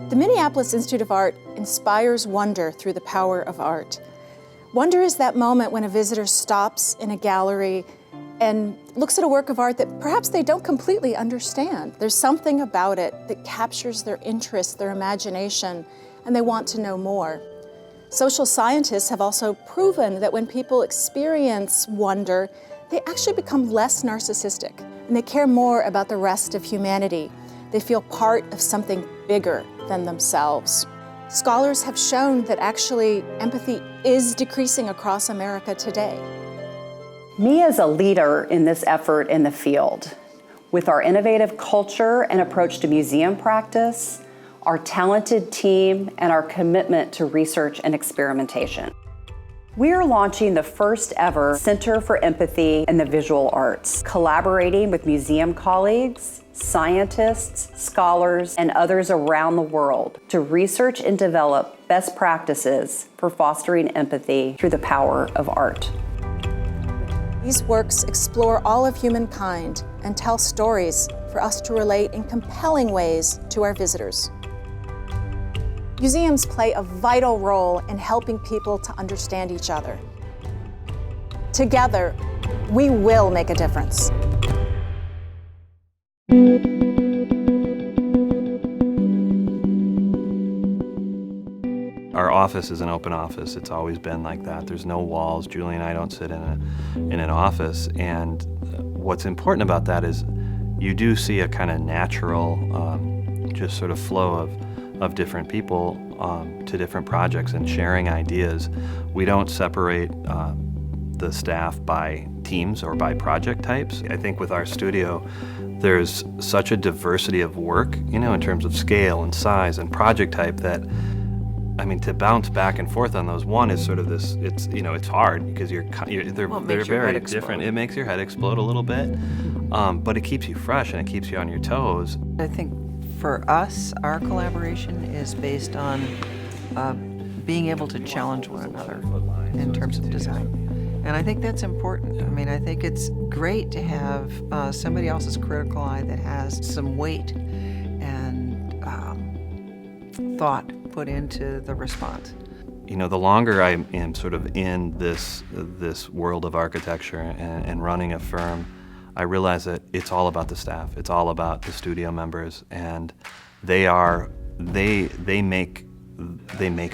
The Minneapolis Institute of Art inspires wonder through the power of art. Wonder is that moment when a visitor stops in a gallery and looks at a work of art that perhaps they don't completely understand. There's something about it that captures their interest, their imagination, and they want to know more. Social scientists have also proven that when people experience wonder, they actually become less narcissistic, and they care more about the rest of humanity. They feel part of something bigger than themselves. Scholars have shown that actually empathy is decreasing across America today. Me as a leader in this effort in the field, with our innovative culture and approach to museum practice, our talented team, and our commitment to research and experimentation. We are launching the first ever Center for Empathy in the Visual Arts, collaborating with museum colleagues, scientists, scholars, and others around the world to research and develop best practices for fostering empathy through the power of art. These works explore all of humankind and tell stories for us to relate in compelling ways to our visitors. Museums play a vital role in helping people to understand each other. Together, we will make a difference. Our office is an open office. It's always been like that. There's no walls. Julie and I don't sit in an office. And what's important about that is you do see a kind of natural, just sort of flow of different people to different projects and sharing ideas. We don't separate the staff by teams or by project types. I think with our studio, there's such a diversity of work, in terms of scale and size and project type that, to bounce back and forth on those, one is sort of this, it's hard because they're very different. It makes your head explode a little bit, but it keeps you fresh and it keeps you on your toes. I think for us, our collaboration is based on being able to challenge one another in terms of design. And I think that's important. I think it's great to have somebody else's critical eye that has some weight and thought put into the response. The longer I am sort of in this world of architecture and running a firm, I realize that it's all about the staff. It's all about the studio members, and they make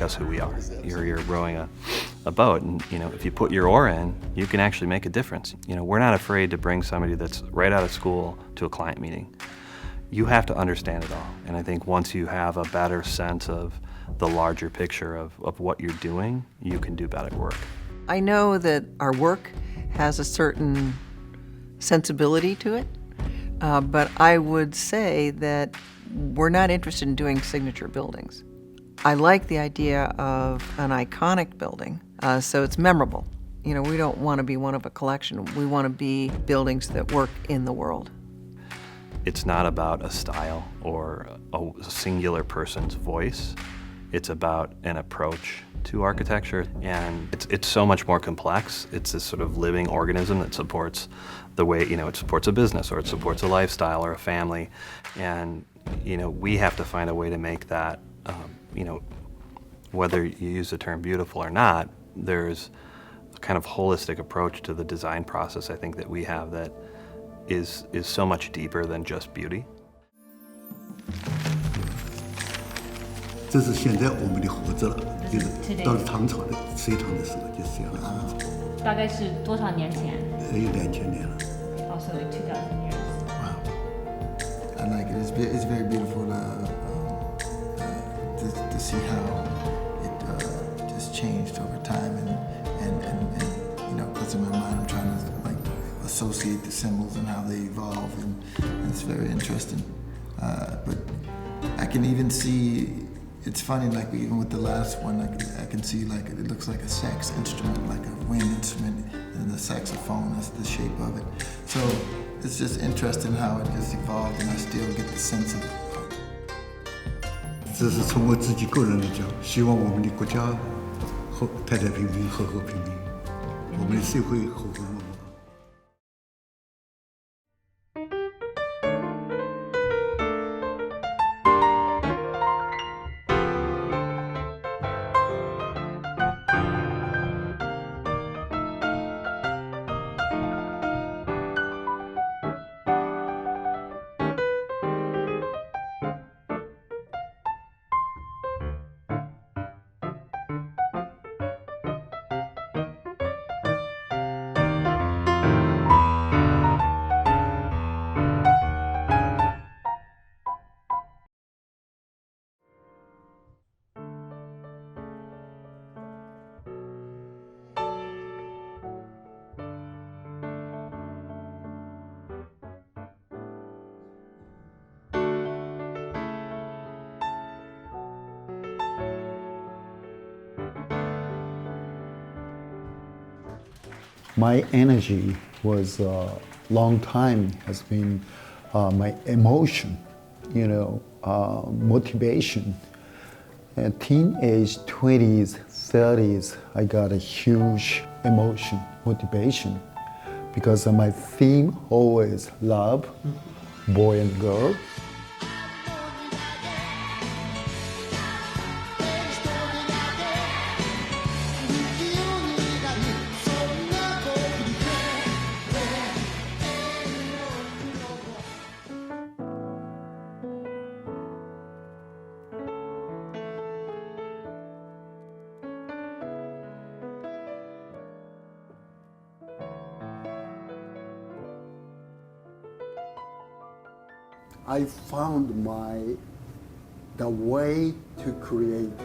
us who we are. You're rowing a boat, and if you put your oar in, you can actually make a difference. We're not afraid to bring somebody that's right out of school to a client meeting. You have to understand it all, and I think once you have a better sense of the larger picture of what you're doing, you can do better work. I know that our work has a certain sensibility to it, but I would say that we're not interested in doing signature buildings. I like the idea of an iconic building, so it's memorable. We don't want to be one of a collection. We want to be buildings that work in the world. It's not about a style or a singular person's voice. It's about an approach to architecture, and it's so much more complex. It's this sort of living organism that supports the way, it supports a business, or it supports a lifestyle or a family, and we have to find a way to make that, whether you use the term beautiful or not, there's a kind of holistic approach to the design process I think that we have that is so much deeper than just beauty. 这是现在我们的盒子了，就是到了唐朝的隋唐的时候就是这样的盒子。大概是多少年前？有2000年了。Also 2000 years. Wow. I like it. It's very beautiful to see how it just changed over time and because in my mind I'm trying to associate the symbols and how they evolve, and it's very interesting. But I can even see, it's funny, even with the last one, I can see it looks like a sax instrument, like a wind instrument, and the saxophone, that's the shape of it. So it's just interesting how it just evolved, and I still get the sense of it. 这是从我自己个人来讲，希望我们的国家太太平平、和和平平，我们的社会和和睦睦。My energy was long time has been my emotion, motivation. And teenage 20s, 30s, I got a huge emotion, motivation, because my theme always love, boy and girl. I found the way to create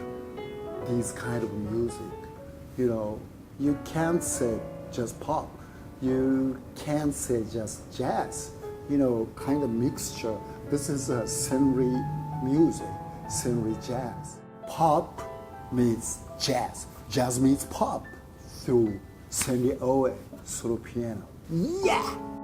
this kind of music. You can't say just pop. You can't say just jazz. Kind of mixture. This is a Senrio music, Senrio jazz. Pop meets jazz. Jazz meets pop through Senrio Oe solo piano. Yeah!